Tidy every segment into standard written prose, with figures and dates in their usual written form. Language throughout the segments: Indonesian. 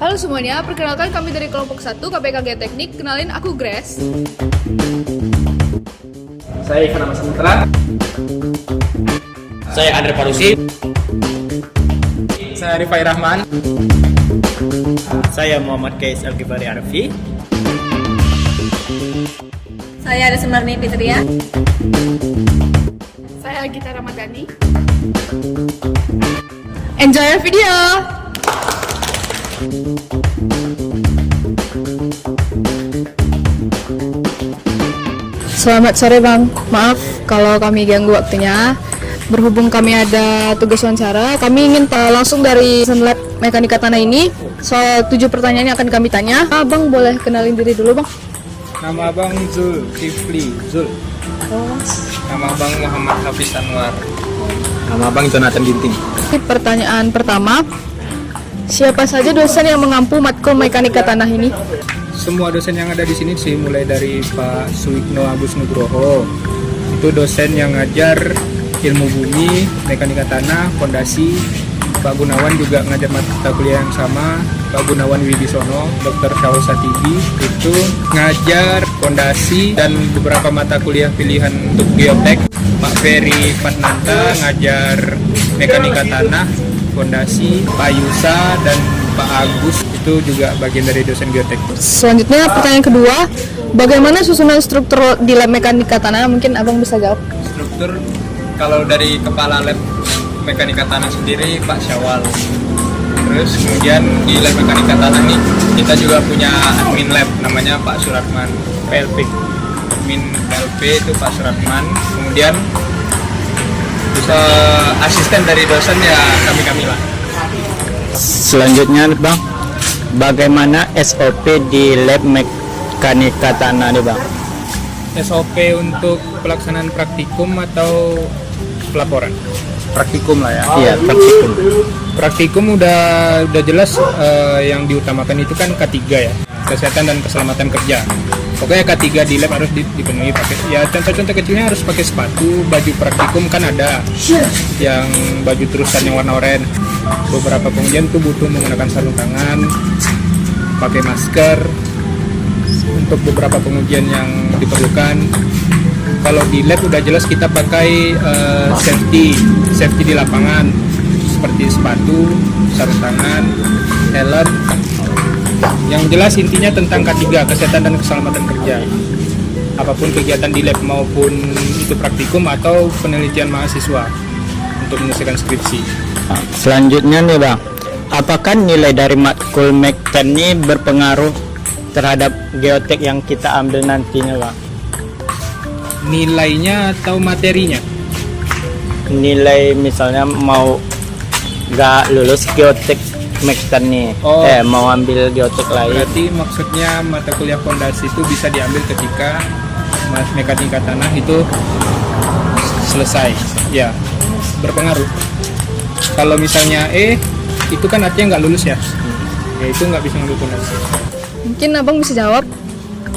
Halo semuanya, perkenalkan kami dari kelompok 1 KPKG Teknik. Kenalin, aku Grace. Saya Ivan Ahmad Samutra. Saya Andre Parusi. Saya Rifai Rahman. Saya Muhammad Kais Al-Ghifari Arfi. Saya ada Semarni Fitria. Saya Gita Ramadhani. Enjoy your video! Selamat sore Bang, maaf kalau kami ganggu waktunya. Berhubung kami ada tugas wawancara, kami ingin langsung dari Lab Mekanika Tanah ini. Soal 7 pertanyaan yang akan kami tanya. Abang boleh kenalin diri dulu Bang? Nama Abang Zul Kifli Zul. Nama Abang Muhammad Hafiz Anwar. Nama Abang Jonathan Ginting. Pertanyaan pertama, siapa saja dosen yang mengampu matkul Mekanika Tanah ini? Semua dosen yang ada di sini sih, mulai dari Pak Suwikno Agus Nugroho. Itu dosen yang ngajar ilmu bumi, mekanika tanah, fondasi. Pak Gunawan juga ngajar mata kuliah yang sama. Pak Gunawan Wibisono, Dr. Syaul Satibi itu ngajar fondasi dan beberapa mata kuliah pilihan untuk geotek. Pak Ferry Fatnanta ngajar mekanika tanah, fondasi. Pak Yusa dan Pak Agus itu juga bagian dari dosen geotek. Selanjutnya pertanyaan kedua, bagaimana susunan struktur di lab mekanika tanah? Mungkin Abang bisa jawab. Struktur kalau dari kepala lab mekanika tanah sendiri Pak Syawal. Terus kemudian di lab mekanika tanah nih kita juga punya admin lab namanya Pak Suratman PLP. Admin PLP itu Pak Suratman. Kemudian asisten dari dosen ya kami lah. Selanjutnya Bang, bagaimana SOP di lab mekanika tanah nih Bang? SOP untuk pelaksanaan praktikum atau pelaporan? Praktikum lah ya. Iya, praktikum. Praktikum udah jelas, yang diutamakan itu kan K3 ya, kesehatan dan keselamatan kerja. Pokoknya K3 di lab harus dipenuhi. Pakai ya, contoh-contoh kecilnya harus pakai sepatu. Baju praktikum kan ada yang baju terusan yang warna oranye. Beberapa pengujian tuh butuh menggunakan sarung tangan, pakai masker untuk beberapa pengujian yang diperlukan. Kalau di lab udah jelas kita pakai safety di lapangan seperti sepatu, sarung tangan, helm. Yang jelas intinya tentang K3, kesehatan dan keselamatan kerja. Apapun kegiatan di lab maupun itu praktikum atau penelitian mahasiswa untuk menyelesaikan skripsi. Selanjutnya nih Bang, apakah nilai dari matkul Mektan ini berpengaruh terhadap geotek yang kita ambil nantinya Bang? Nilainya atau materinya? Nilai misalnya mau gak lulus geotek Mektan nih, mau ambil geotek lain. Berarti maksudnya mata kuliah fondasi itu bisa diambil ketika mekanika tanah itu selesai. Ya, berpengaruh. Kalau misalnya itu kan artinya nggak lulus ya. Ya itu nggak bisa ngambil fondasi. Mungkin Abang bisa jawab.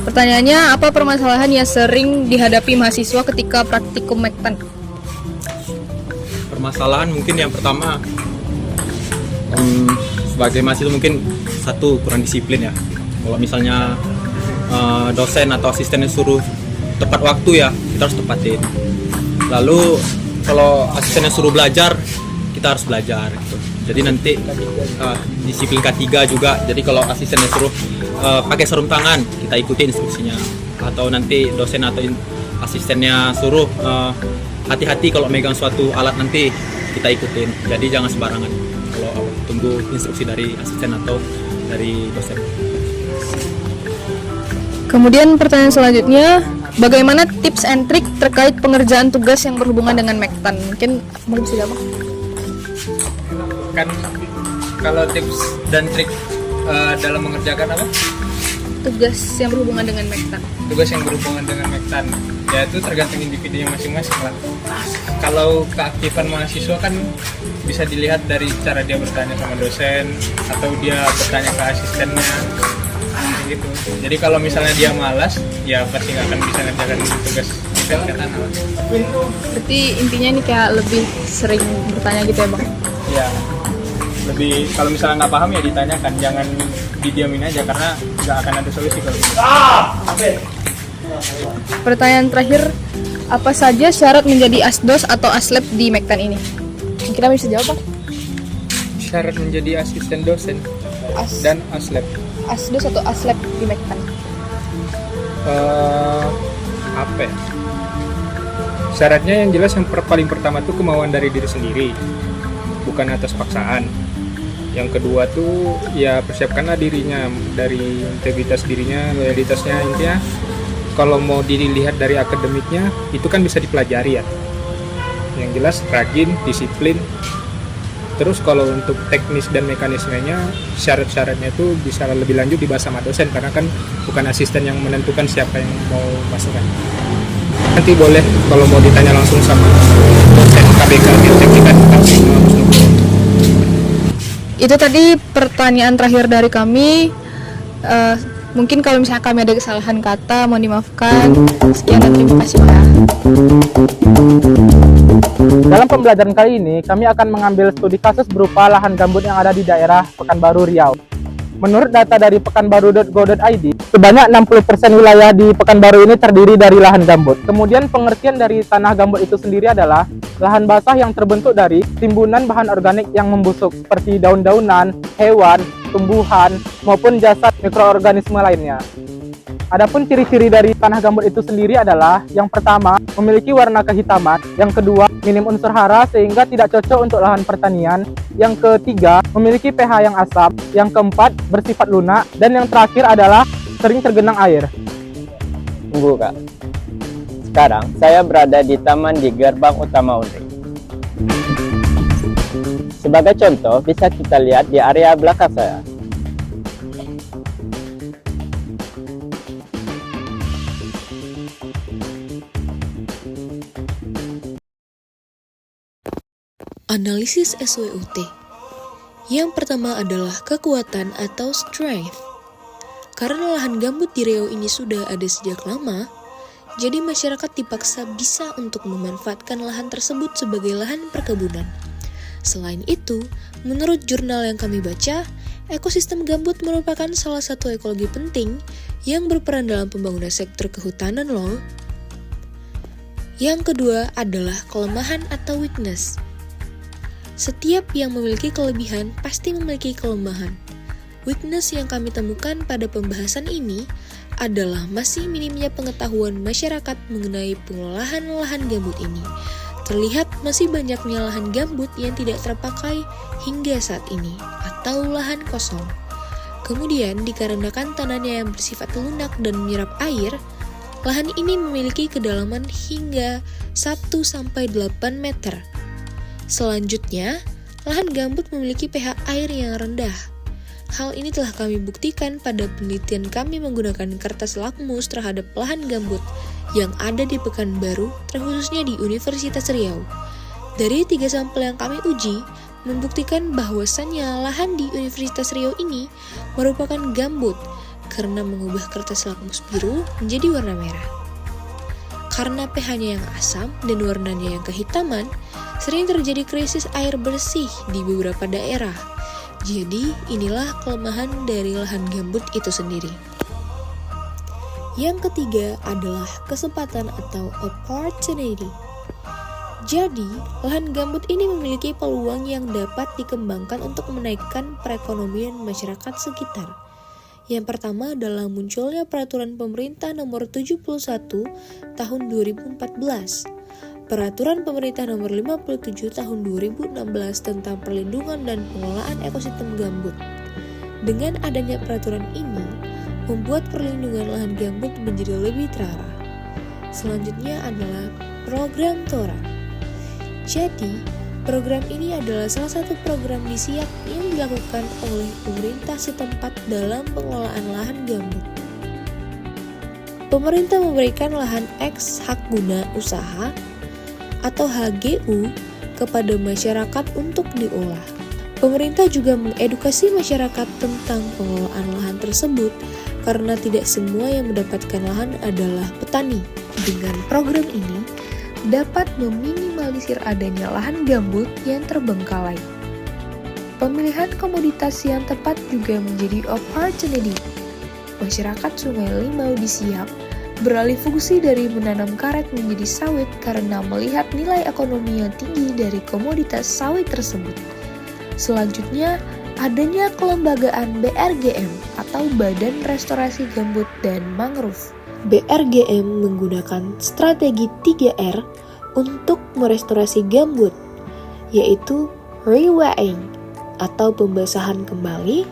Pertanyaannya, apa permasalahan yang sering dihadapi mahasiswa ketika praktikum Mektan? Permasalahan mungkin yang pertama, sebagai mahasiswa mungkin satu, kurang disiplin ya. Kalau misalnya dosen atau asistennya suruh tepat waktu ya, kita harus tepatin. Lalu kalau asistennya suruh belajar, kita harus belajar gitu. Jadi nanti disiplin K3 juga. Jadi kalau asistennya suruh pakai sarung tangan, kita ikuti instruksinya. Atau nanti dosen atau asistennya suruh hati-hati kalau megang suatu alat, nanti kita ikutin. Jadi jangan sembarangan. Kalau tunggu instruksi dari asisten atau dari dosen. Kemudian pertanyaan selanjutnya, bagaimana tips and trick terkait pengerjaan tugas yang berhubungan dengan Mektan? Mungkin Abang bisa jawab. Kan kalau tips dan trik dalam mengerjakan apa? Tugas yang berhubungan dengan Mektan. Tugas yang berhubungan dengan Mektan, ya itu tergantung individunya masing-masing lah. Kalau keaktifan mahasiswa kan bisa dilihat dari cara dia bertanya sama dosen atau dia bertanya ke asistennya. gitu. Jadi kalau misalnya dia malas, ya pasti nggak akan bisa ngerjakan tugas ke tanah. Berarti intinya ini kayak lebih sering bertanya gitu ya bang? Ya, lebih kalau misalnya nggak paham ya ditanyakan, jangan didiamin aja karena nggak akan ada solusi kalau gitu. Pertanyaan terakhir, apa saja syarat menjadi asdos atau aslab di Mektan ini? Kita bisa jawab bang? Syarat menjadi asisten dosen As- dan aslab. Asdos atau aslab di Mektan? Apa ya? Syaratnya yang jelas yang paling pertama tuh kemauan dari diri sendiri, bukan atas paksaan. Yang kedua tuh ya persiapkanlah dirinya dari integritas dirinya, loyalitasnya. Intinya kalau mau dilihat dari akademiknya itu kan bisa dipelajari ya. Yang jelas rajin, disiplin. Terus kalau untuk teknis dan mekanismenya, syarat-syaratnya itu bisa lebih lanjut dibahas sama dosen karena kan bukan asisten yang menentukan siapa yang mau masukkan. Nanti boleh kalau mau ditanya langsung sama dosen KBK Teknikan Itu tadi pertanyaan terakhir dari kami. Mungkin kalau misalnya kami ada kesalahan kata, mohon dimaafkan. Sekian dan terima kasih ya. Dalam pembelajaran kali ini, kami akan mengambil studi kasus berupa lahan gambut yang ada di daerah Pekanbaru, Riau. Menurut data dari pekanbaru.go.id, sebanyak 60% wilayah di Pekanbaru ini terdiri dari lahan gambut. Kemudian pengertian dari tanah gambut itu sendiri adalah lahan basah yang terbentuk dari timbunan bahan organik yang membusuk seperti daun-daunan, hewan, tumbuhan, maupun jasad mikroorganisme lainnya. Adapun ciri-ciri dari tanah gambut itu sendiri adalah yang pertama, memiliki warna kehitaman, yang kedua, minim unsur hara sehingga tidak cocok untuk lahan pertanian, yang ketiga, memiliki pH yang asam, yang keempat, bersifat lunak, dan yang terakhir adalah sering tergenang air. Tunggu kak. Sekarang saya berada di taman di gerbang utama Unri. Sebagai contoh, bisa kita lihat di area belakang saya. Analisis SWOT. Yang pertama adalah kekuatan atau strength. Karena lahan gambut di Riau ini sudah ada sejak lama, jadi masyarakat dipaksa bisa untuk memanfaatkan lahan tersebut sebagai lahan perkebunan. Selain itu, menurut jurnal yang kami baca, ekosistem gambut merupakan salah satu ekologi penting yang berperan dalam pembangunan sektor kehutanan loh. Yang kedua adalah kelemahan atau weakness. Setiap yang memiliki kelebihan pasti memiliki kelemahan. Weakness yang kami temukan pada pembahasan ini adalah masih minimnya pengetahuan masyarakat mengenai pengelolaan lahan gambut ini. Terlihat masih banyaknya lahan gambut yang tidak terpakai hingga saat ini, atau lahan kosong. Kemudian, dikarenakan tanahnya yang bersifat lunak dan menyerap air, lahan ini memiliki kedalaman hingga 1-8 meter. Selanjutnya, lahan gambut memiliki pH air yang rendah. Hal ini telah kami buktikan pada penelitian kami menggunakan kertas lakmus terhadap lahan gambut yang ada di Pekanbaru, terkhususnya di Universitas Riau. Dari 3 sampel yang kami uji, membuktikan bahwasannya lahan di Universitas Riau ini merupakan gambut karena mengubah kertas lakmus biru menjadi warna merah. Karena pH-nya yang asam dan warnanya yang kehitaman, sering terjadi krisis air bersih di beberapa daerah. Jadi, inilah kelemahan dari lahan gambut itu sendiri. Yang ketiga adalah kesempatan atau opportunity. Jadi, lahan gambut ini memiliki peluang yang dapat dikembangkan untuk menaikkan perekonomian masyarakat sekitar. Yang pertama adalah munculnya peraturan pemerintah nomor 71 tahun 2014. Peraturan pemerintah nomor 57 tahun 2016 tentang perlindungan dan pengelolaan ekosistem gambut. Dengan adanya peraturan ini, membuat perlindungan lahan gambut menjadi lebih terarah. Selanjutnya adalah program TORA. Jadi, program ini adalah salah satu program disiap yang dilakukan oleh pemerintah setempat dalam pengelolaan lahan gambut. Pemerintah memberikan lahan X hak guna usaha atau HGU kepada masyarakat untuk diolah. Pemerintah juga mengedukasi masyarakat tentang pengelolaan lahan tersebut karena tidak semua yang mendapatkan lahan adalah petani. Dengan program ini dapat meminimalisir adanya lahan gambut yang terbengkalai. Pemilihan komoditas yang tepat juga menjadi opportunity. Masyarakat Sungai Limau di Siak beralih fungsi dari menanam karet menjadi sawit karena melihat nilai ekonomi yang tinggi dari komoditas sawit tersebut. Selanjutnya, adanya kelembagaan BRGM atau Badan Restorasi Gambut dan Mangrove. BRGM menggunakan strategi 3R untuk merestorasi gambut, yaitu reweighing atau pembasahan kembali,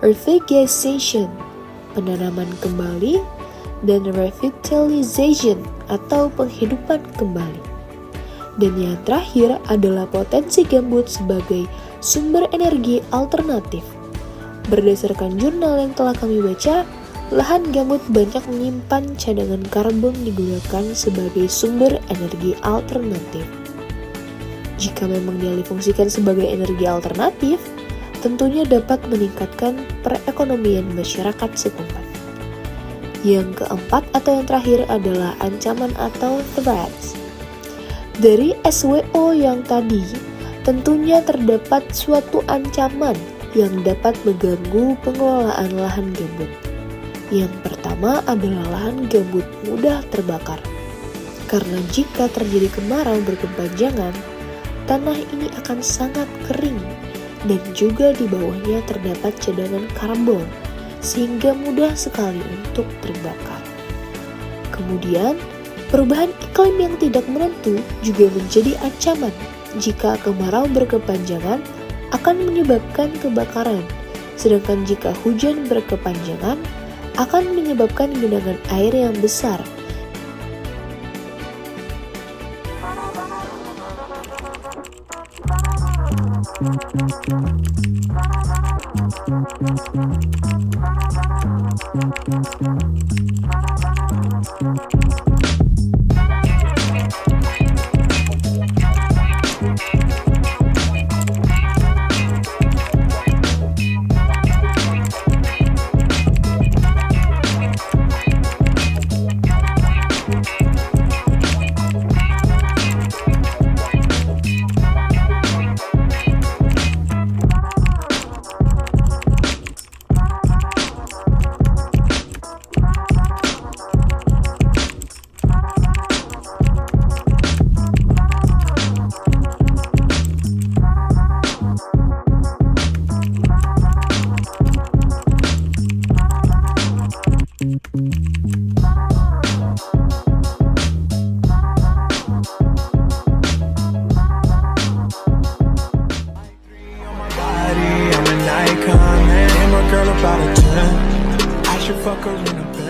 revegetation, penanaman kembali, dan revitalization atau penghidupan kembali. Dan yang terakhir adalah potensi gambut sebagai sumber energi alternatif. Berdasarkan jurnal yang telah kami baca, lahan gambut banyak menyimpan cadangan karbon digunakan sebagai sumber energi alternatif. Jika memang dialihfungsikan sebagai energi alternatif, tentunya dapat meningkatkan perekonomian masyarakat setempat. Yang keempat atau yang terakhir adalah ancaman atau threats. Dari SWO yang tadi, tentunya terdapat suatu ancaman yang dapat mengganggu pengelolaan lahan gambut. Yang pertama adalah lahan gambut mudah terbakar. Karena jika terjadi kemarau berkepanjangan, tanah ini akan sangat kering dan juga di bawahnya terdapat cadangan karbon sehingga mudah sekali untuk terbakar. Kemudian, perubahan iklim yang tidak menentu juga menjadi ancaman jika kemarau berkepanjangan akan menyebabkan kebakaran, sedangkan jika hujan berkepanjangan akan menyebabkan genangan air yang besar. I'm an icon, man. I'm a girl about a 10. I should fuck her in a bed.